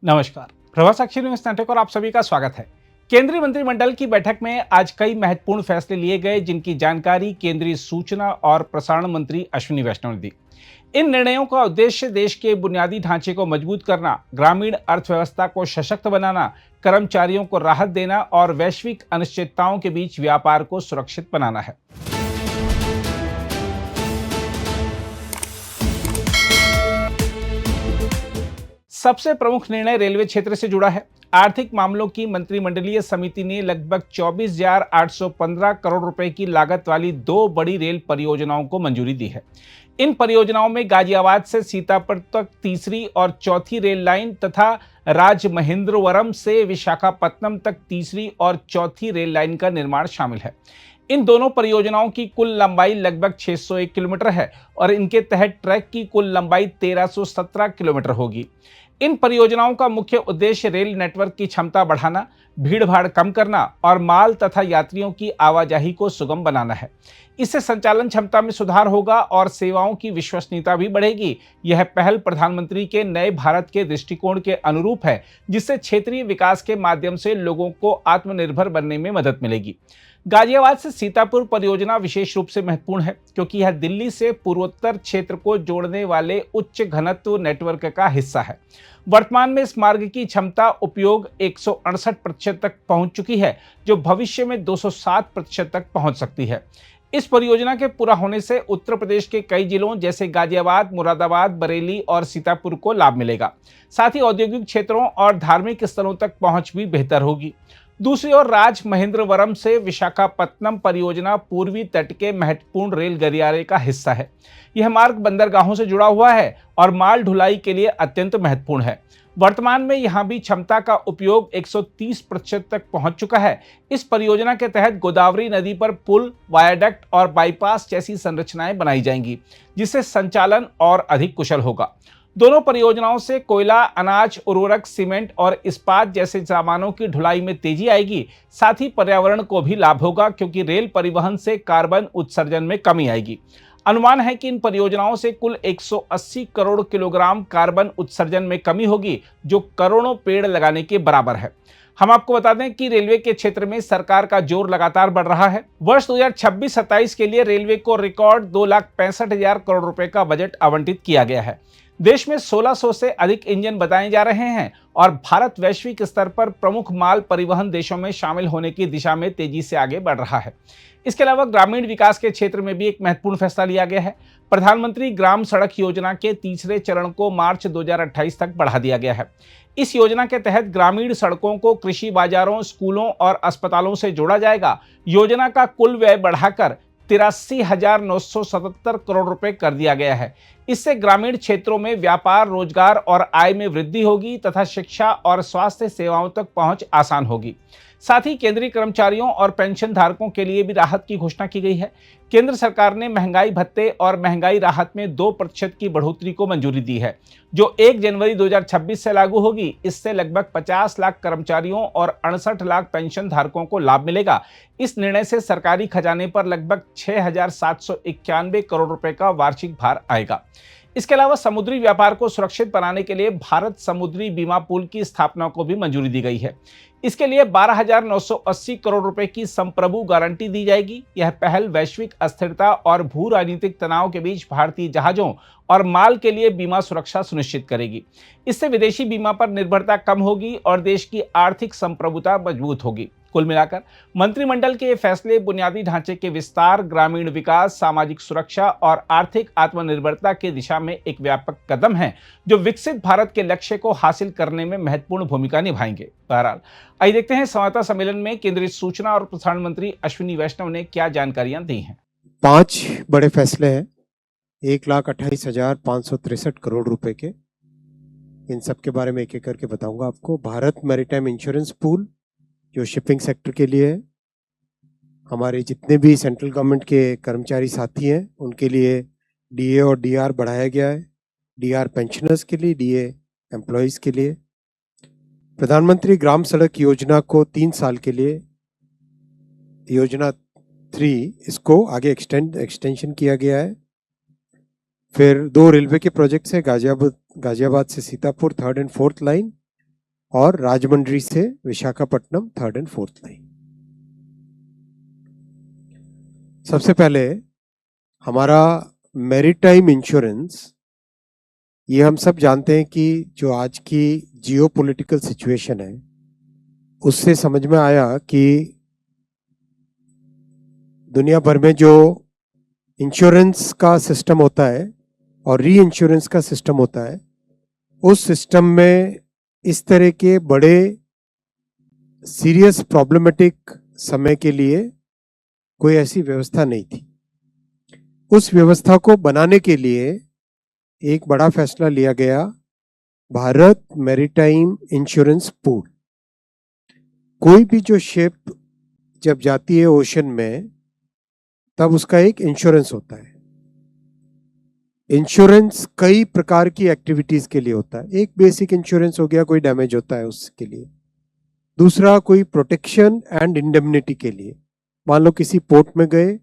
नमस्कार, प्रभा साक्षी news network और आप सभी का स्वागत है। केंद्रीय मंत्रिमंडल की बैठक में आज कई महत्वपूर्ण फैसले लिए गए, जिनकी जानकारी केंद्रीय सूचना और प्रसारण मंत्री अश्विनी वैष्णव ने दी। इन निर्णयों का उद्देश्य देश के बुनियादी ढांचे को मजबूत करना, ग्रामीण अर्थव्यवस्था को सशक्त बनाना, कर्मचारियों को राहत देना और वैश्विक अनिश्चितताओं के बीच व्यापार को सुरक्षित बनाना है। सबसे प्रमुख निर्णय रेलवे क्षेत्र से जुड़ा है। आर्थिक मामलों की मंत्रिमंडलीय समिति ने लगभग 24,815 करोड़ रुपए की लागत वाली दो बड़ी रेल परियोजनाओं को मंजूरी दी है। इन परियोजनाओं में गाजियाबाद से सीतापुर तक तीसरी और चौथी रेल लाइन तथा राजमहेंद्रवरम से विशाखापत्तनम तक तीसरी और चौथी रेल लाइन का निर्माण शामिल है। इन दोनों परियोजनाओं की कुल लंबाई लगभग 601 किलोमीटर है और इनके तहत ट्रैक की कुल लंबाई 1317 किलोमीटर होगी। इन परियोजनाओं का मुख्य उद्देश्य रेल नेटवर्क की क्षमता बढ़ाना, भीड़भाड़ कम करना और माल तथा यात्रियों की आवाजाही को सुगम बनाना है। इससे संचालन क्षमता में सुधार होगा और सेवाओं की विश्वसनीयता भी बढ़ेगी। यह पहल प्रधानमंत्री के नए भारत के दृष्टिकोण के अनुरूप है, जिससे क्षेत्रीय विकास के माध्यम से लोगों को आत्मनिर्भर बनने में मदद मिलेगी। गाजियाबाद से सीतापुर परियोजना विशेष रूप से महत्वपूर्ण है, क्योंकि यह दिल्ली से पूर्वोत्तर क्षेत्र को जोड़ने वाले उच्च घनत्व नेटवर्क का हिस्सा है। वर्तमान में इस मार्ग की क्षमता उपयोग 168% तक पहुंच चुकी है, जो भविष्य में 207% तक पहुंच सकती है। इस परियोजना के पूरा होने से उत्तर प्रदेश के कई जिलों जैसे गाजियाबाद, मुरादाबाद, बरेली और सीतापुर को लाभ मिलेगा। साथ ही औद्योगिक क्षेत्रों और धार्मिक स्थलों तक पहुंच भी बेहतर होगी। दूसरी ओर राजमहेंद्रवरम से विशाखापत्तनम परियोजना पूर्वी तट के महत्वपूर्ण रेल गलियारे का हिस्सा है। यह मार्ग बंदरगाहों से जुड़ा हुआ है और माल ढुलाई के लिए अत्यंत महत्वपूर्ण है। वर्तमान में यहां भी क्षमता का उपयोग 130% तक पहुंच चुका है। इस परियोजना के तहत गोदावरी नदी पर पुल, वायाडक्ट और बाईपास जैसी संरचनाएं बनाई जाएंगी, जिससे संचालन और अधिक कुशल होगा। दोनों परियोजनाओं से कोयला, अनाज, उर्वरक, सीमेंट और इस्पात जैसे सामानों की ढुलाई में तेजी आएगी। साथ ही पर्यावरण को भी लाभ होगा, क्योंकि रेल परिवहन से कार्बन उत्सर्जन में कमी आएगी। अनुमान है कि इन परियोजनाओं से कुल 180 करोड़ किलोग्राम कार्बन उत्सर्जन में कमी होगी, जो करोड़ों पेड़ लगाने के बराबर है। हम आपको बता दें कि रेलवे के क्षेत्र में सरकार का जोर लगातार बढ़ रहा है। वर्ष 2026-27 के लिए रेलवे को रिकॉर्ड 2,65,000 करोड़ रुपए का बजट आवंटित किया गया है। देश में 1600 से अधिक इंजन बताए जा रहे हैं और भारत वैश्विक स्तर पर प्रमुख माल परिवहन देशों में शामिल होने की दिशा में तेजी से आगे बढ़ रहा है। इसके अलावा ग्रामीण विकास के क्षेत्र में भी एक महत्वपूर्ण फैसला लिया गया है। प्रधानमंत्री ग्राम सड़क योजना के तीसरे चरण को मार्च 2028 तक बढ़ा दिया गया है। इस योजना के तहत ग्रामीण सड़कों को कृषि बाजारों, स्कूलों और अस्पतालों से जोड़ा जाएगा। योजना का कुल व्यय बढ़ाकर 83,977 करोड़ रुपए कर दिया गया है। इससे ग्रामीण क्षेत्रों में व्यापार, रोजगार और आय में वृद्धि होगी तथा शिक्षा और स्वास्थ्य सेवाओं तक पहुंच आसान होगी। साथ ही केंद्रीय कर्मचारियों और पेंशन धारकों के लिए भी राहत की घोषणा की गई है। केंद्र सरकार ने महंगाई भत्ते और महंगाई राहत में 2% की बढ़ोतरी को मंजूरी दी है, जो 1 जनवरी 2026 से लागू होगी। इससे लगभग 50 लाख कर्मचारियों और 68 लाख पेंशन धारकों को लाभ मिलेगा। इस निर्णय से सरकारी खजाने पर लगभग 6,791 करोड़ रुपए का वार्षिक भार आएगा। इसके अलावा समुद्री व्यापार को सुरक्षित बनाने के लिए भारत समुद्री बीमा पूल की स्थापना को भी मंजूरी दी गई है। इसके लिए 12,980 करोड़ रुपए की संप्रभु गारंटी दी जाएगी। यह पहल वैश्विक अस्थिरता और भू राजनीतिक तनाव के बीच भारतीय जहाजों और माल के लिए बीमा सुरक्षा सुनिश्चित करेगी। इससे विदेशी बीमा पर निर्भरता कम होगी और देश की आर्थिक संप्रभुता मजबूत होगी। कुल मिलाकर मंत्रिमंडल के ये फैसले बुनियादी ढांचे के विस्तार, ग्रामीण विकास, सामाजिक सुरक्षा और आर्थिक आत्मनिर्भरता की दिशा में एक व्यापक कदम है, जो विकसित भारत के लक्ष्य को हासिल करने में महत्वपूर्ण भूमिका निभाएंगे। बहरहाल, आइए देखते हैं संवाददाता सम्मेलन में केंद्रीय सूचना और प्रसारण मंत्री अश्विनी वैष्णव ने क्या जानकारियां दी हैं। 5 बड़े फैसले हैं, 1,28,563 करोड़ रुपए के। इन सब के बारे में एक एक करके बताऊंगा आपको। भारत मैरीटाइम इंश्योरेंस पूल, जो शिपिंग सेक्टर के लिए है। हमारे जितने भी सेंट्रल गवर्नमेंट के कर्मचारी साथी हैं, उनके लिए डीए और डीआर बढ़ाया गया है। डीआर पेंशनर्स के लिए, डीए एम्प्लॉयज के लिए। प्रधानमंत्री ग्राम सड़क योजना को 3 साल के लिए, योजना 3, इसको आगे एक्सटेंशन किया गया है। फिर 2 रेलवे के प्रोजेक्ट्स हैं, गाजियाबाद से Sitapur 3rd and 4th line, और राजमंड्री से Visakhapatnam 3rd and 4th line. सबसे पहले हमारा मैरीटाइम इंश्योरेंस, ये हम सब जानते हैं कि जो आज की जियोपॉलिटिकल सिचुएशन है उससे समझ में आया कि दुनिया भर में जो इंश्योरेंस का सिस्टम होता है और री इंश्योरेंस का सिस्टम होता है, उस सिस्टम में इस तरह के बड़े सीरियस प्रॉब्लमेटिक समय के लिए कोई ऐसी व्यवस्था नहीं थी। उस व्यवस्था को बनाने के लिए एक बड़ा फैसला लिया गया, भारत मैरीटाइम इंश्योरेंस पूल। कोई भी जो शिप जब जाती है ओशन में, तब उसका एक इंश्योरेंस होता है। इंश्योरेंस कई प्रकार की एक्टिविटीज के लिए होता है। एक बेसिक इंश्योरेंस हो गया, कोई डैमेज होता है उसके लिए। दूसरा कोई प्रोटेक्शन एंड इंडेमनिटी के लिए। मान लो किसी पोर्ट में गए,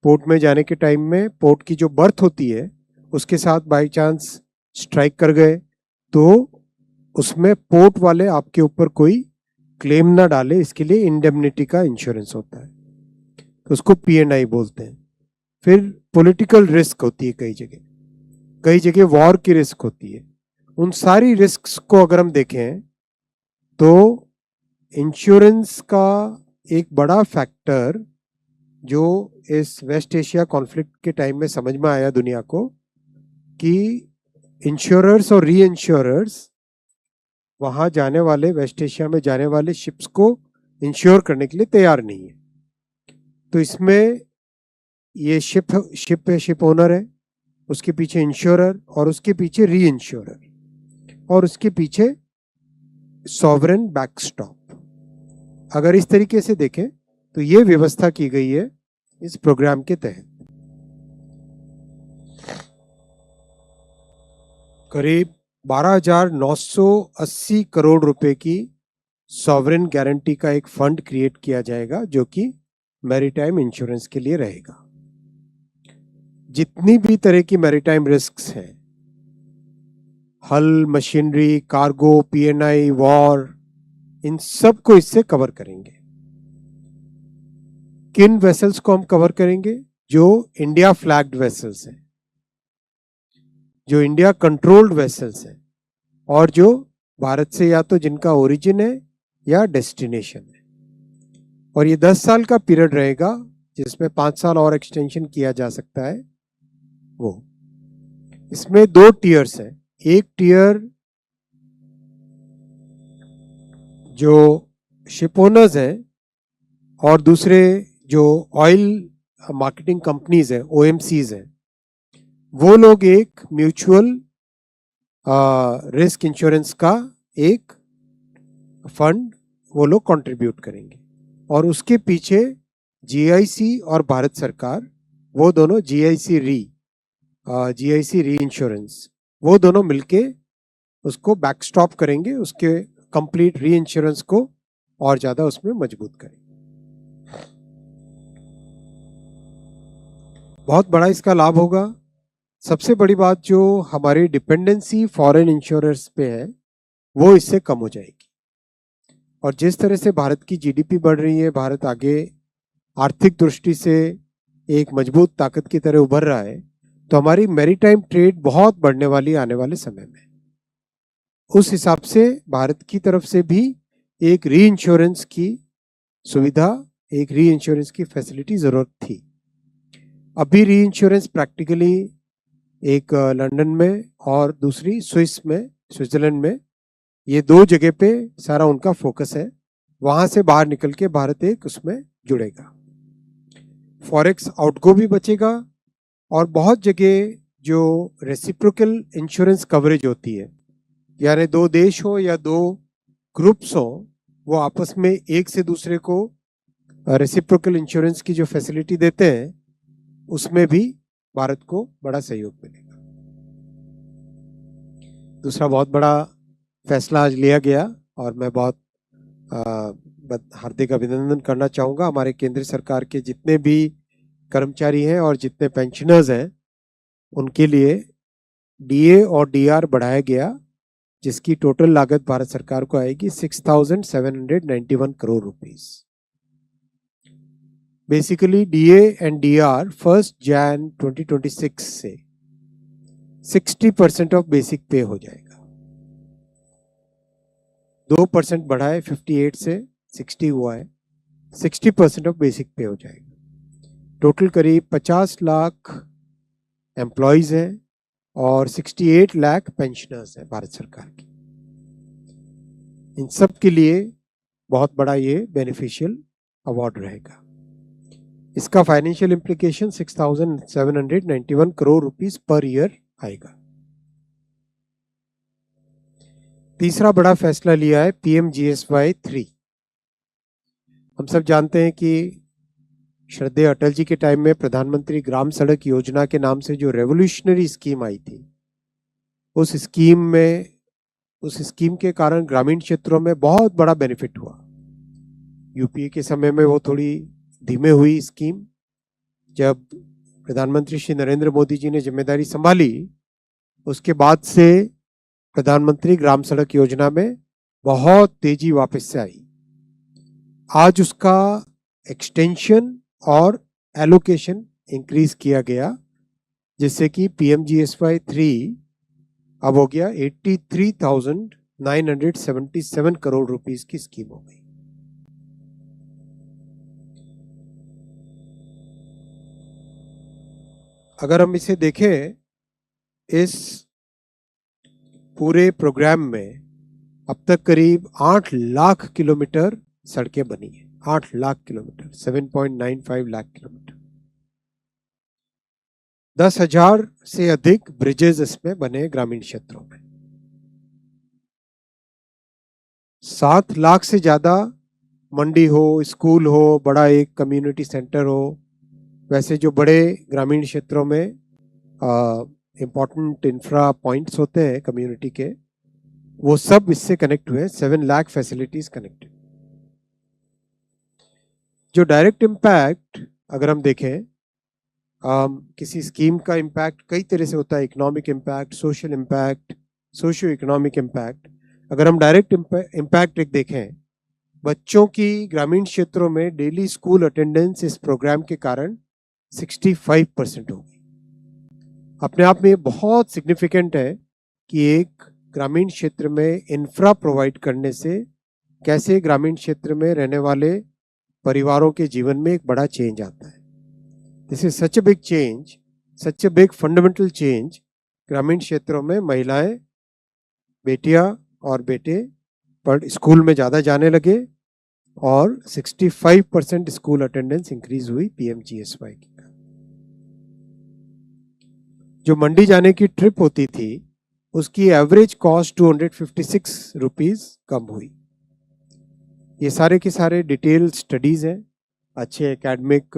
पोर्ट में जाने के टाइम में पोर्ट की जो बर्थ होती है उसके साथ बाय चांस स्ट्राइक कर गए, तो उसमें पोर्ट वाले आपके ऊपर कोई क्लेम ना डाले, इसके लिए इंडेमनिटी का इंश्योरेंस होता है, तो उसको P&I बोलते हैं। फिर पॉलिटिकल रिस्क होती है, कई जगह वॉर की रिस्क होती है। उन सारी रिस्क्स को अगर हम देखें तो इंश्योरेंस का एक बड़ा फैक्टर जो इस वेस्ट एशिया कॉन्फ्लिक्ट के टाइम में समझ में आया दुनिया को, कि इंश्योरर्स और री इंश्योरर्स वहां जाने वाले, वेस्ट एशिया में जाने वाले शिप्स को इंश्योर करने के लिए तैयार नहीं है। तो इसमें ये शिप ओनर है, उसके पीछे इंश्योरर, और उसके पीछे री इंश्योरर, और उसके पीछे सॉवरेन बैकस्टॉप। अगर इस तरीके से देखें तो ये व्यवस्था की गई है इस प्रोग्राम के तहत। करीब 12,980 करोड़ रुपए की सॉवरेन गारंटी का एक फंड क्रिएट किया जाएगा जो कि मैरीटाइम इंश्योरेंस के लिए रहेगा। जितनी भी तरह की मैरीटाइम रिस्क्स हैं, हल, मशीनरी, कार्गो, P&I, वॉर, इन सब को इससे कवर करेंगे। किन वेसल्स को हम कवर करेंगे? जो इंडिया फ्लैग्ड वेसल्स हैं, जो इंडिया कंट्रोल्ड वेसल्स हैं, और जो भारत से या तो जिनका ओरिजिन है या डेस्टिनेशन है। और ये 10 साल का पीरियड रहेगा, जिसमें 5 साल और एक्सटेंशन किया जा सकता है। वो इसमें 2 टियर्स हैं। एक टियर जो शिप ओनर्स हैं, और दूसरे जो ऑयल मार्केटिंग कंपनीज हैं, OMCs हैं, वो लोग एक म्यूचुअल रिस्क इंश्योरेंस का एक फंड वो लोग कंट्रीब्यूट करेंगे। और उसके पीछे GIC और भारत सरकार, वो दोनों GIC री इंश्योरेंस, वो दोनों मिलके उसको बैकस्टॉप करेंगे, उसके कंप्लीट री इंश्योरेंस को और ज्यादा उसमें मजबूत करेंगे। बहुत बड़ा इसका लाभ होगा। सबसे बड़ी बात, जो हमारी डिपेंडेंसी फॉरेन इंश्योरर्स पे है, वो इससे कम हो जाएगी। और जिस तरह से भारत की GDP बढ़ रही है, भारत आगे आर्थिक दृष्टि से एक मजबूत ताकत की तरह उभर रहा है, तो हमारी मैरीटाइम ट्रेड बहुत बढ़ने वाली आने वाले समय में। उस हिसाब से भारत की तरफ से भी एक री इंश्योरेंस की सुविधा, एक री इंश्योरेंस की फैसिलिटी जरूरत थी। अभी री इंश्योरेंस प्रैक्टिकली एक लंदन में और दूसरी स्विट्जरलैंड में, ये 2 जगह पे सारा उनका फोकस है। वहां से बाहर निकल के भारत एक उसमें जुड़ेगा। फॉरेक्स आउटगो भी बचेगा, और बहुत जगह जो रेसिप्रोकल इंश्योरेंस कवरेज होती है, यानी 2 देश हो या 2 ग्रुप्स हो, वो आपस में एक से दूसरे को रेसिप्रोकल इंश्योरेंस की जो फैसिलिटी देते हैं, उसमें भी भारत को बड़ा सहयोग मिलेगा। दूसरा बहुत बड़ा फैसला आज लिया गया, और मैं बहुत हार्दिक अभिनंदन करना चाहूंगा हमारे केंद्र सरकार के जितने भी कर्मचारी हैं और जितने पेंशनर्स हैं, उनके लिए DA और DR बढ़ाया गया जिसकी टोटल लागत भारत सरकार को आएगी 6,791 crore rupees. Basically DA and DR 1 Jan 2026 से 60% ऑफ बेसिक पे हो जाएगा। 2% बढ़ा है, 58 से 60 हुआ है, 60% ऑफ बेसिक पे हो जाएगा। टोटल करीब 50 लाख एम्प्लॉयज हैं और 68 लाख पेंशनर्स हैं भारत सरकार की। इन सब के लिए बहुत बड़ा ये बेनिफिशियल अवार्ड रहेगा। इसका financial implication 6,791 crore rupees per year आएगा। तीसरा बड़ा फैसला लिया है PMGSY 3। हम सब जानते हैं कि श्रद्धेय अटल जी के टाइम में प्रधानमंत्री ग्राम सड़क योजना के नाम से जो रेवोल्यूशनरी स्कीम आई थी, उस स्कीम के कारण ग्रामीण क्षेत्रों में बहुत बड़ा बेनिफिट हुआ। यूपीए के समय में वो थोड़ी धीमे हुई स्कीम। जब प्रधानमंत्री श्री नरेंद्र मोदी जी ने जिम्मेदारी संभाली, उसके बाद से प्रधानमंत्री ग्राम सड़क योजना में बहुत तेजी वापस से आई। आज उसका एक्सटेंशन और एलोकेशन इंक्रीज किया गया, जिससे कि PMGSY 3 अब हो गया 83,977 करोड़ रुपीस की स्कीम हो गई। अगर हम इसे देखें, इस पूरे प्रोग्राम में अब तक करीब 8 लाख किलोमीटर सड़कें बनी है। 8 लाख किलोमीटर, 7.95 लाख किलोमीटर। 10,000 से अधिक ब्रिजेस इसमें बने ग्रामीण क्षेत्रों में। 7 लाख से ज्यादा मंडी हो, स्कूल हो, बड़ा एक कम्युनिटी सेंटर हो, वैसे जो बड़े ग्रामीण क्षेत्रों में इंपॉर्टेंट इंफ्रा पॉइंट्स होते हैं कम्युनिटी के, वो सब इससे कनेक्ट हुए। 7 लाख फैसिलिटीज कनेक्टेड। जो डायरेक्ट इम्पैक्ट अगर हम देखें, किसी स्कीम का इम्पैक्ट कई तरह से होता है। Economic impact, social impact, socio economic impact. अगर हम डायरेक्ट इम्पैक्ट एक देखें, बच्चों की ग्रामीण क्षेत्रों में डेली स्कूल अटेंडेंस इस प्रोग्राम के कारण 65% होगी। अपने आप में ये बहुत सिग्निफिकेंट है कि एक ग्रामीण क्षेत्र में इंफ्रा प्रोवाइड करने से कैसे ग्रामीण क्षेत्र में रहने वाले परिवारों के जीवन में एक बड़ा चेंज आता है। This is such a big change, such a big fundamental change. ग्रामीण क्षेत्रों में महिलाएं, बेटियां और बेटे स्कूल में ज़्यादा जाने लगे और 65% स्कूल अटेंडेंस इंक्रीज हुई PMGSY की। जो मंडी जाने की ट्रिप होती थी, उसकी एवरेज कॉस्ट 256 रुपीज कम हुई। ये सारे के सारे डिटेल स्टडीज हैं। अच्छे एकेडमिक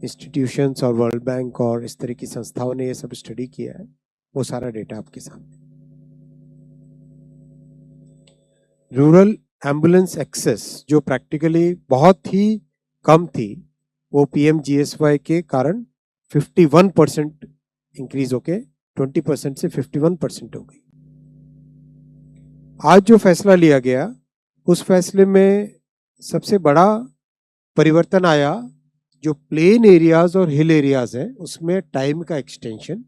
इंस्टीट्यूशंस और वर्ल्ड बैंक और इस तरह की संस्थाओं ने ये सब स्टडी किया है। वो सारा डेटा आपके सामने। रूरल एम्बुलेंस एक्सेस जो प्रैक्टिकली बहुत ही कम थी, वो PMGSY के कारण 51% इंक्रीज होके 20% से 51% हो गई। आज जो फैसला लिया गया, उस फैसले में सबसे बड़ा परिवर्तन आया। जो प्लेन एरियाज और हिल एरियाज हैं, उसमें टाइम का एक्सटेंशन।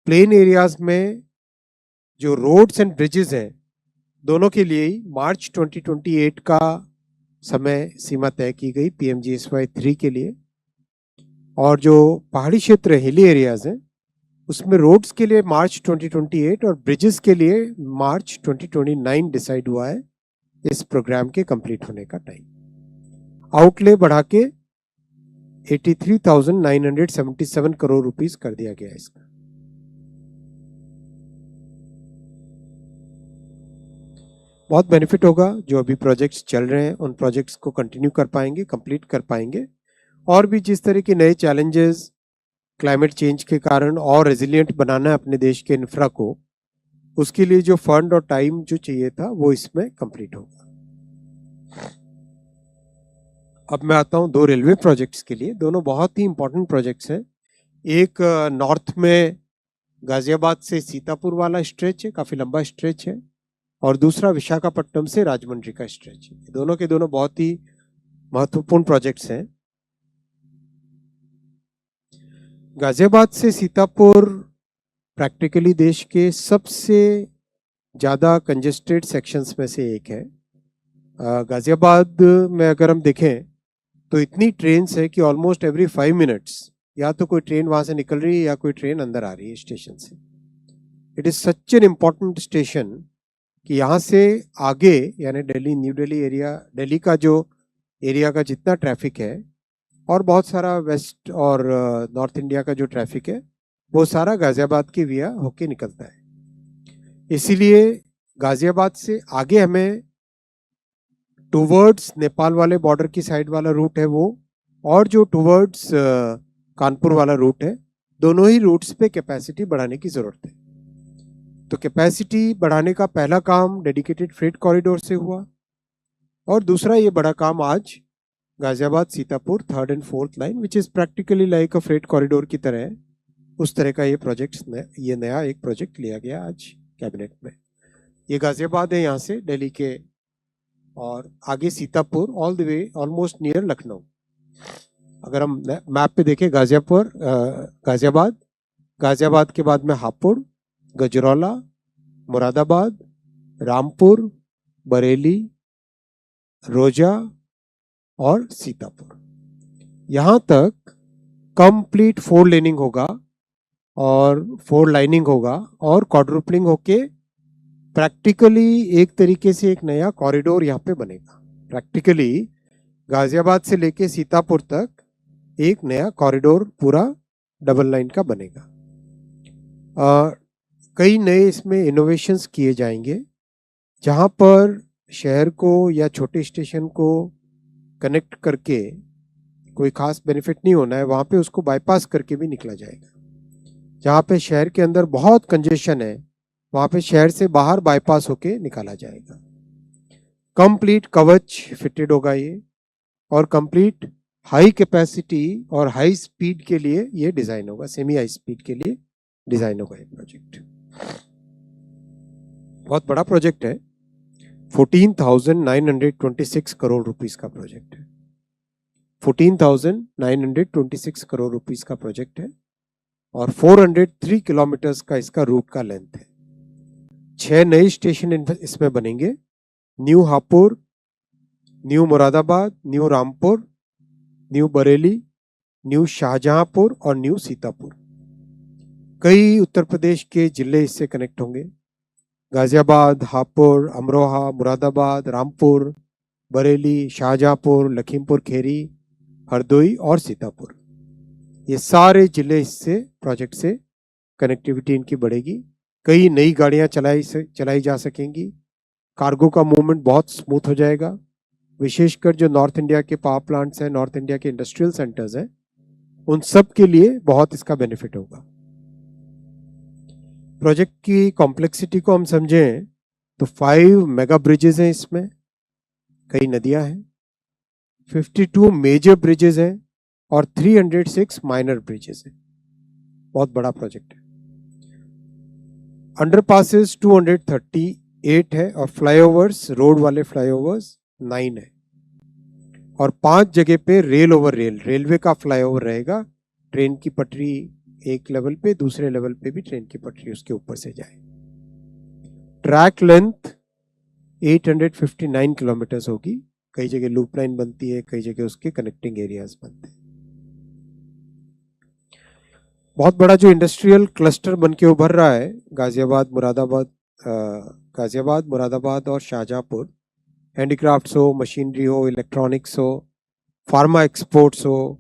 प्लेन एरियाज में जो रोड्स एंड ब्रिजेस हैं, दोनों के लिए मार्च 2028 का समय सीमा तय की गई PMGSY 3 के लिए। और जो पहाड़ी क्षेत्र हिली एरियाज हैं, उसमें रोड्स के लिए मार्च 2028 और ब्रिजेस के लिए मार्च 2029 डिसाइड हुआ है इस प्रोग्राम के कंप्लीट होने का टाइम। आउटले बढ़ा के 83,977 करोड़ रुपीस कर दिया गया इसका। बहुत बेनिफिट होगा। जो अभी प्रोजेक्ट्स चल रहे हैं, उन प्रोजेक्ट्स को कंटिन्यू कर पाएंगे, कंप्लीट कर पाएंगे। और भी जिस तरह के नए चैलेंजेस क्लाइमेट चेंज के कारण और रेजिलिएंट बनाना है अपने देश के इंफ्रा को, उसके लिए जो फंड और टाइम जो चाहिए था, वो इसमें कंप्लीट होगा। अब मैं आता हूं 2 रेलवे प्रोजेक्ट्स के लिए। दोनों बहुत ही इंपॉर्टेंट प्रोजेक्ट्स हैं। एक नॉर्थ में गाजियाबाद से सीतापुर वाला स्ट्रेच है, काफी लंबा स्ट्रेच है, और दूसरा विशाखापट्टनम से राजमंड्री का स्ट्रेच है। दोनों के दोनों बहुत ही महत्वपूर्ण प्रोजेक्ट्स हैं। गाजियाबाद से सीतापुर प्रैक्टिकली देश के सबसे ज़्यादा कंजेस्टेड सेक्शंस में से एक है। गाजियाबाद में अगर हम देखें तो इतनी ट्रेन्स है कि ऑलमोस्ट एवरी 5 मिनट्स या तो कोई ट्रेन वहां से निकल रही है या कोई ट्रेन अंदर आ रही है स्टेशन से। It is such an important station कि यहाँ से आगे यानी दिल्ली, न्यू दिल्ली एरिया, दिल्ली का जो एरिया का जितना ट्रैफिक है और बहुत सारा वेस्ट और नॉर्थ इंडिया का जो ट्रैफिक है वो सारा गाजियाबाद की विया होके निकलता है। इसीलिए गाजियाबाद से आगे हमें टुवर्ड्स नेपाल वाले बॉर्डर की साइड वाला रूट है वो, और जो टुवर्ड्स कानपुर वाला रूट है, दोनों ही रूट्स पे कैपेसिटी बढ़ाने की जरूरत है। तो कैपेसिटी बढ़ाने का पहला काम डेडिकेटेड फ्रेट कॉरिडोर से हुआ, और दूसरा ये बड़ा काम आज Ghaziabad Sitapur 3rd and 4th line which is practically like a freight corridor की तरह है, उस तरह का ये नया एक प्रोजेक्ट लिया गया आज कैबिनेट में। ये गाजियाबाद है यहाँ से दिल्ली के, और आगे Sitapur all the way almost near Lucknow. अगर हम मैप पे देखें गाजियाबाद, गाजियाबाद के बाद में हापुड़, गजरौला, मुरादाबाद, रामपुर, बरेली, रोजा और सीतापुर, यहाँ तक कंप्लीट 4 लेनिंग होगा और 4 लाइनिंग होगा और क्वाड्रुपलिंग होके प्रैक्टिकली एक तरीके से एक नया कॉरिडोर यहाँ पे बनेगा। प्रैक्टिकली गाजियाबाद से लेके सीतापुर तक एक नया कॉरिडोर पूरा डबल लाइन का बनेगा। कई नए इसमें इनोवेशंस किए जाएंगे, जहाँ पर शहर को या छोटे स्टेशन को कनेक्ट करके कोई खास बेनिफिट नहीं होना है, वहाँ पे उसको बाईपास करके भी निकला जाएगा। जहाँ पे शहर के अंदर बहुत कंजेशन है, वहाँ पे शहर से बाहर बाईपास होके निकाला जाएगा। कंप्लीट कवच फिटेड होगा ये, और कंप्लीट हाई कैपेसिटी और हाई स्पीड के लिए ये डिजाइन होगा, सेमी हाई स्पीड के लिए डिजाइन होगा ये प्रोजेक्ट। बहुत बड़ा प्रोजेक्ट है, 14,926 करोड़ रुपीस का प्रोजेक्ट है। 14,926 करोड़ रुपीस का प्रोजेक्ट है, और 403 किलोमीटर्स का इसका रूट का लेंथ है। 6 नए स्टेशन इसमें बनेंगे, new Hapur, new Moradabad, new Rampur, new Bareilly, new Shahjahanpur और न्यू सीतापुर। कई उत्तर प्रदेश के जिले इससे कनेक्ट होंगे, गाजियाबाद, हापुड़, अमरोहा, मुरादाबाद, रामपुर, बरेली, शाहजहांपुर, लखीमपुर खीरी, हरदोई और सीतापुर। ये सारे जिले इससे प्रोजेक्ट से कनेक्टिविटी इनकी बढ़ेगी। कई नई गाड़ियां चलाई जा सकेंगी, कार्गो का मूवमेंट बहुत स्मूथ हो जाएगा। विशेषकर जो नॉर्थ इंडिया के पावर प्लांट्स हैं, नॉर्थ इंडिया के इंडस्ट्रियल सेंटर्स हैं, उन सब के लिए बहुत इसका बेनिफिट होगा। प्रोजेक्ट की कॉम्प्लेक्सिटी को हम समझें तो 5 मेगा ब्रिजेस हैं इसमें, कई नदियां हैं, 52 मेजर ब्रिजेस हैं और 306 माइनर ब्रिजेस हैं। बहुत बड़ा प्रोजेक्ट है। अंडरपासेस 238 है और फ्लाईओवर्स, रोड वाले फ्लाईओवर्स 9 है, और 5 जगह पे रेलवे का फ्लाईओवर रहेगा। ट्रेन की पटरी एक लेवल पे, दूसरे लेवल पे भी ट्रेन की पटरी उसके ऊपर से जाए। ट्रैक लेंथ 859 किलोमीटर्स होगी। कई जगह लूप लाइन बनती है, कई जगह उसके कनेक्टिंग एरियाज बनते हैं। बहुत बड़ा जो इंडस्ट्रियल क्लस्टर बन के उभर रहा है गाजियाबाद, मुरादाबाद और शाहजहांपुर, हैंडीक्राफ्ट्स हो, मशीनरी हो, इलेक्ट्रॉनिक्स हो, फार्मा एक्सपोर्ट्स हो,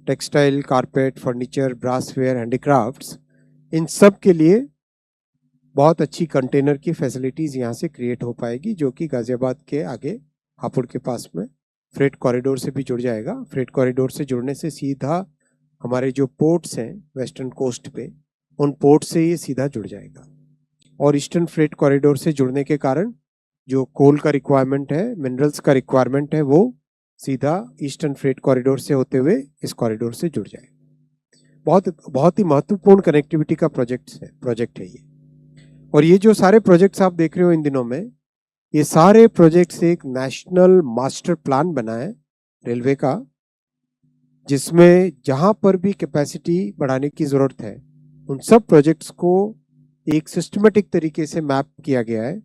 टेक्सटाइल, कारपेट, फर्नीचर, ब्रासवेयर, हैंडीक्राफ्ट्स, इन सब के लिए बहुत अच्छी कंटेनर की फैसिलिटीज यहाँ से क्रिएट हो पाएगी, जो कि गाजियाबाद के आगे हापुड़ के पास में फ्रेट कॉरिडोर से भी जुड़ जाएगा। फ्रेट कॉरिडोर से जुड़ने से सीधा हमारे जो पोर्ट्स हैं वेस्टर्न कोस्ट पे, उन पोर्ट से ये सीधा जुड़ जाएगा। और ईस्टर्न फ्रेट कॉरिडोर से जुड़ने के कारण जो कोल का रिक्वायरमेंट है, मिनरल्स का रिक्वायरमेंट है, वो सीधा ईस्टर्न फ्रेट कॉरिडोर से होते हुए इस कॉरिडोर से जुड़ जाएगा। बहुत ही महत्वपूर्ण कनेक्टिविटी का प्रोजेक्ट है ये। और ये जो सारे प्रोजेक्ट्स आप देख रहे हो इन दिनों में, ये सारे प्रोजेक्ट्स एक नेशनल मास्टर प्लान बना है रेलवे का, जिसमें जहां पर भी कैपेसिटी बढ़ाने की जरूरत है उन सब प्रोजेक्ट्स को एक सिस्टमेटिक तरीके से मैप किया गया है।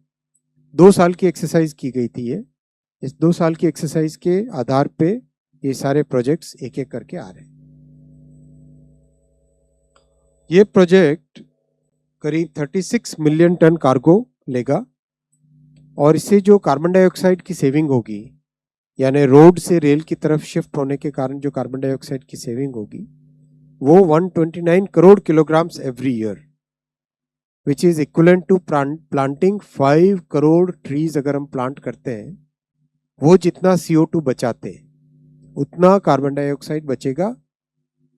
2 साल की एक्सरसाइज की गई थी ये। इस 2 साल की एक्सरसाइज के आधार पे ये सारे प्रोजेक्ट्स एक एक करके आ रहे हैं। ये प्रोजेक्ट करीब 36 मिलियन टन कार्गो लेगा और इससे जो कार्बन डाइऑक्साइड की सेविंग होगी, यानी रोड से रेल की तरफ शिफ्ट होने के कारण जो कार्बन डाइऑक्साइड की सेविंग होगी, वो 129 crore kilograms every year, which is equivalent to planting 5 crore trees. अगर हम प्लांट करते हैं, वो जितना CO2 बचाते उतना कार्बन डाइऑक्साइड बचेगा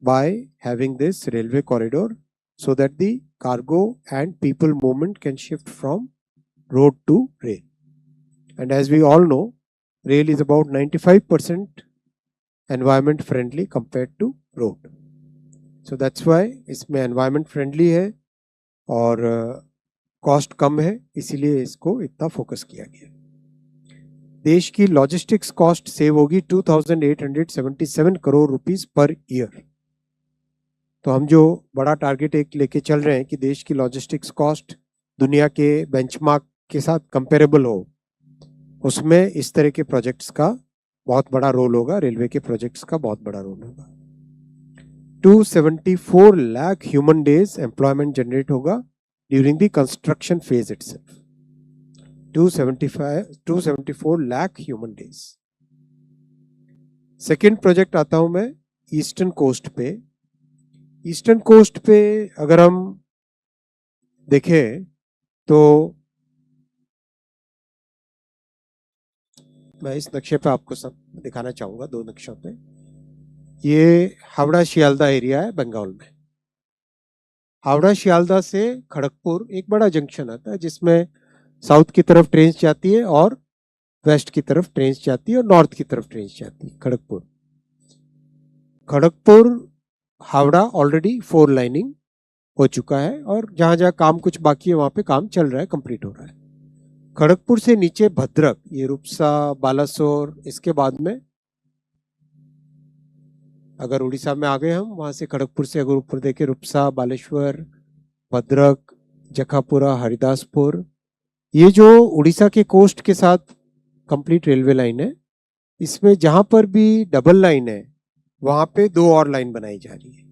by having this railway corridor, so that the cargo and people movement can shift from road to rail. And as we all know, rail is about 95% environment friendly compared to road. So that's why इसमें environment friendly है और cost कम है, इसीलिए इसको इतना focus किया गया। देश की लॉजिस्टिक्स कॉस्ट सेव होगी 2877 करोड़ रुपीस पर ईयर। तो हम जो बड़ा टारगेट एक लेके चल रहे हैं कि देश की लॉजिस्टिक्स कॉस्ट दुनिया के बेंचमार्क के साथ कंपेरेबल हो, उसमें इस तरह के प्रोजेक्ट्स का बहुत बड़ा रोल होगा, रेलवे के प्रोजेक्ट्स का बहुत बड़ा रोल होगा। 274 lakh human days employment generate होगा during the construction phase itself. 274 lakh human days. Second project आता हूं मैं ईस्टर्न कोस्ट पे। ईस्टर्न कोस्ट पे अगर हम देखें तो मैं इस नक्शे पे आपको सब दिखाना चाहूंगा, 2 नक्शों पे। ये हावड़ा शियालदा एरिया है बंगाल में। हावड़ा शियालदा से खड़गपुर एक बड़ा जंक्शन आता है, जिसमें साउथ की तरफ ट्रेन जाती है और वेस्ट की तरफ ट्रेन जाती है और नॉर्थ की तरफ ट्रेन जाती है। खड़गपुर हावड़ा ऑलरेडी 4 लाइनिंग हो चुका है और जहां जहां काम कुछ बाकी है वहां पे काम चल रहा है, कंप्लीट हो रहा है। खड़गपुर से नीचे भद्रक, ये रूपसा, बालासोर, इसके बाद में अगर उड़ीसा में आ गए हम, वहां से खड़गपुर से अगर ऊपर देखे रूपसा, बालेश्वर, भद्रक, जखापुरा, हरिदासपुर, ये जो उड़ीसा के कोस्ट के साथ कंप्लीट रेलवे लाइन है, इसमें जहां पर भी डबल लाइन है वहां पे 2 और लाइन बनाई जा रही है।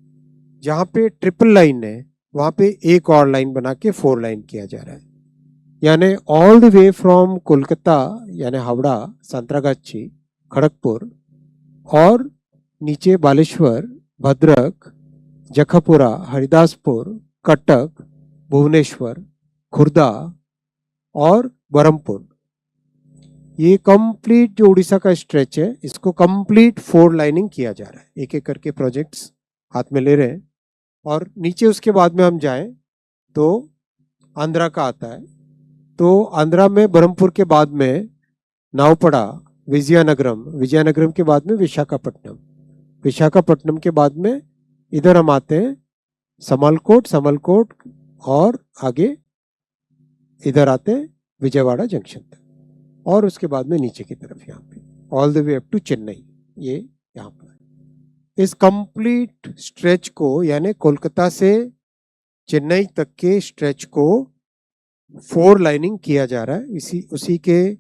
जहां पे ट्रिपल लाइन है वहां पे 1 और लाइन बना के 4 लाइन किया जा रहा है। यानी all the way from Kolkata, यानी हावड़ा, सांतरागाछी, खड़गपुर और नीचे बालेश्वर, भद्रक, जखापुरा, हरिदासपुर, कटक, भुवनेश्वर, खुर्दा और बरहमपुर, ये कंप्लीट जो उड़ीसा का स्ट्रेच है, इसको कंप्लीट 4 लाइनिंग किया जा रहा है। एक एक करके प्रोजेक्ट्स हाथ में ले रहे हैं। और नीचे उसके बाद में हम जाएं तो आंध्रा का आता है। तो आंध्रा में बरहमपुर के बाद में नावपड़ा, विजयनगरम के बाद में विशाखापट्टनम के बाद में इधर हम आते हैं समलकोट और आगे इधर आते हैं विजयवाड़ा जंक्शन तक, और उसके बाद में नीचे की तरफ यहाँ पे all the way up to Chennai, ये यहाँ पर। इस कंप्लीट स्ट्रेच को, यानी कोलकाता से चेन्नई तक के स्ट्रेच को 4 लाइनिंग किया जा रहा है। उसी के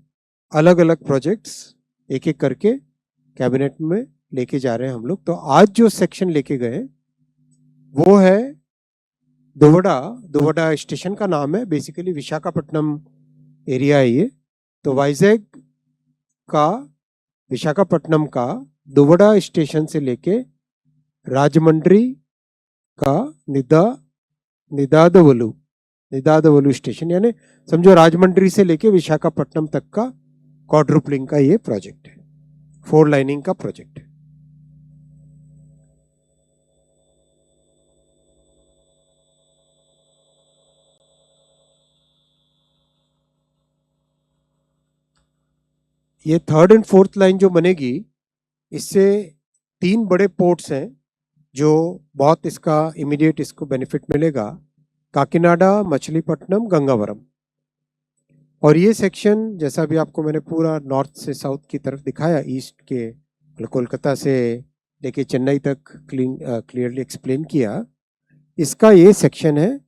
अलग अलग प्रोजेक्ट्स एक एक करके कैबिनेट में लेके जा रहे हैं हम लोग। तो आज जो सेक्शन लेके गए वो है दुवड़ा स्टेशन का नाम है, बेसिकली विशाखापट्टनम एरिया है ये। तो वाइजैग का, विशाखापट्टनम का दुवड़ा स्टेशन से लेके राजमंड्री का निदादवलु स्टेशन, यानी समझो राजमंड्री से लेके विशाखापट्टनम तक का क्वाड्रुपलिंग का ये प्रोजेक्ट है, 4 लाइनिंग का प्रोजेक्ट है। ये 3rd and 4th लाइन जो बनेगी, इससे 3 बड़े पोर्ट्स हैं, जो बहुत इसका इमीडिएट इसको बेनिफिट मिलेगा, काकीनाडा, मछलीपट्टनम, गंगावरम। और ये सेक्शन जैसा भी आपको मैंने पूरा नॉर्थ से साउथ की तरफ दिखाया, ईस्ट के मतलब कोलकाता से लेके चेन्नई तक क्लियरली एक्सप्लेन किया, इसका ये सेक्शन है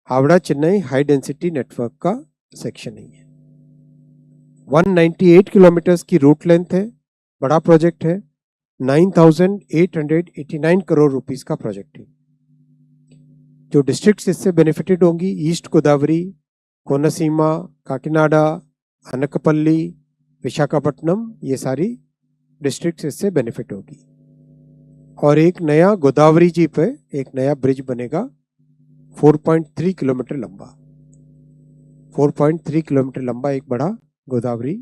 Howrah Chennai high density network का सेक्शन है ये। 198 किलोमीटर्स की रूट लेंथ है, बड़ा प्रोजेक्ट है, 9,889 करोड़ रुपीस का प्रोजेक्ट है। जो डिस्ट्रिक्ट्स इससे बेनिफिटेड होंगी, ईस्ट गोदावरी, कोनसीमा, काकीनाडा, अनकपल्ली, विशाखापट्टनम, ये सारी डिस्ट्रिक्ट्स इससे बेनिफिट होगी। और एक नया गोदावरी जी पे एक नया ब्रिज बनेगा 4.3 किलोमीटर लंबा। 4.3 किलोमीटर लंबा एक बड़ा गोदावरी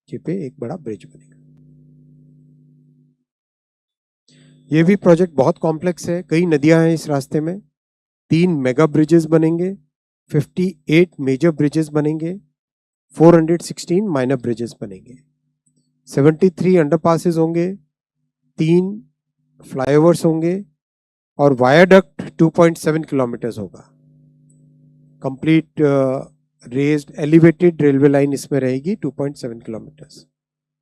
जी पे एक बड़ा ब्रिज बनेगा। ये भी प्रोजेक्ट बहुत कॉम्प्लेक्स है, कई नदियां हैं इस रास्ते में, 3 मेगा ब्रिजेस बनेंगे, 58 मेजर ब्रिजेस बनेंगे, 416 माइनर ब्रिजेस बनेंगे, 73 अंडरपासेस होंगे, 3 फ्लाईओवर्स होंगे और वायाडक्ट 2.7 किलोमीटर्स होगा। Complete raised elevated railway line इसमें रहेगी 2.7 किलोमीटर्स।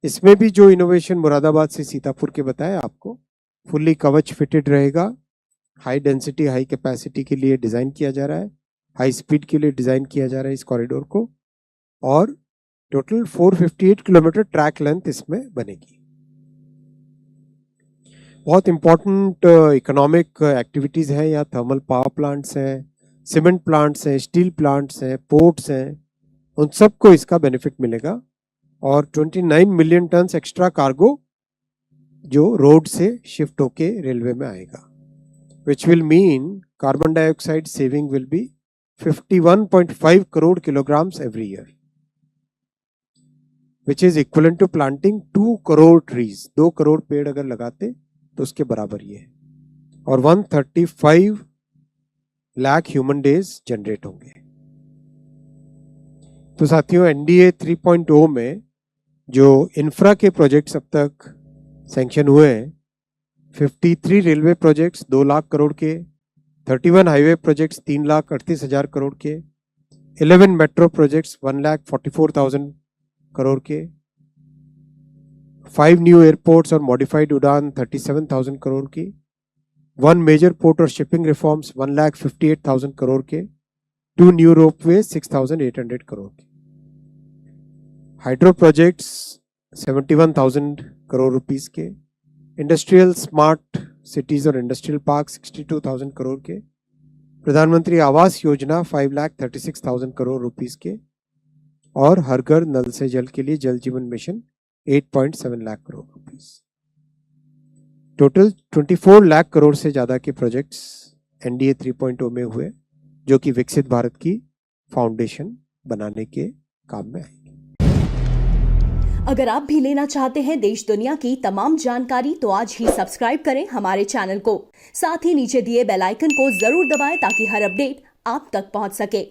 इसमें भी जो इनोवेशन मुरादाबाद से सीतापुर के बताया आपको, फुल्ली कवच फिटेड रहेगा, हाई डेंसिटी हाई कैपेसिटी के लिए डिजाइन किया जा रहा है, हाई स्पीड के लिए डिजाइन किया जा रहा है इस कॉरिडोर को, और टोटल 458 किलोमीटर ट्रैक लेंथ इसमें बनेगी। बहुत इंपॉर्टेंट इकोनॉमिक एक्टिविटीज हैं यहाँ, थर्मल पावर प्लांट्स हैं, सीमेंट प्लांट्स हैं, स्टील प्लांट्स हैं, पोर्ट्स हैं, उन सबको इसका बेनिफिट मिलेगा। और 29 मिलियन टन एक्स्ट्रा कार्गो जो रोड से शिफ्ट होके रेलवे में आएगा, which will mean carbon dioxide saving will be 51.5 crore kilograms every year, which is equivalent to planting 2 crore trees. 2 crore पेड़ अगर लगाते तो उसके बराबर ये है। और 135 लाख ह्यूमन डेज जनरेट होंगे। तो साथियों, एनडीए 3.0 में जो इंफ्रा के प्रोजेक्ट्स अब तक सैंक्शन हुए हैं, 53 रेलवे प्रोजेक्ट्स 2 लाख करोड़ के, 31 हाईवे प्रोजेक्ट्स 3,38,000 करोड़ के, 11 मेट्रो प्रोजेक्ट्स 1,44,000 करोड़ के, 5 न्यू एयरपोर्ट्स और मॉडिफाइड उड़ान 37,000 करोड़ की, 1 मेजर पोर्ट और शिपिंग रिफॉर्म्स 1,58,000 करोड़ के, 2 न्यू रोपवे 6,800 करोड़ के, हाइड्रो प्रोजेक्ट्स 71,000 करोड़ रुपीस के, इंडस्ट्रियल स्मार्ट सिटीज और इंडस्ट्रियल पार्क 62,000 करोड़ के, प्रधानमंत्री आवास योजना 5,36,000 करोड़ रुपीस के, और हर घर नल से जल के लिए जल जीवन mission 8.7 lakh crore rupees. Total 24 lakh crore से ज्यादा के प्रोजेक्ट्स एनडीए 3.0 में हुए, जो कि विकसित भारत की फाउंडेशन बनाने के काम में आएंगे। अगर आप भी लेना चाहते हैं देश दुनिया की तमाम जानकारी, तो आज ही सब्सक्राइब करें हमारे चैनल को। साथ ही नीचे दिए बेल आइकन को जरूर दबाएं ताकि हर अपडेट आप तक पहुंच सके।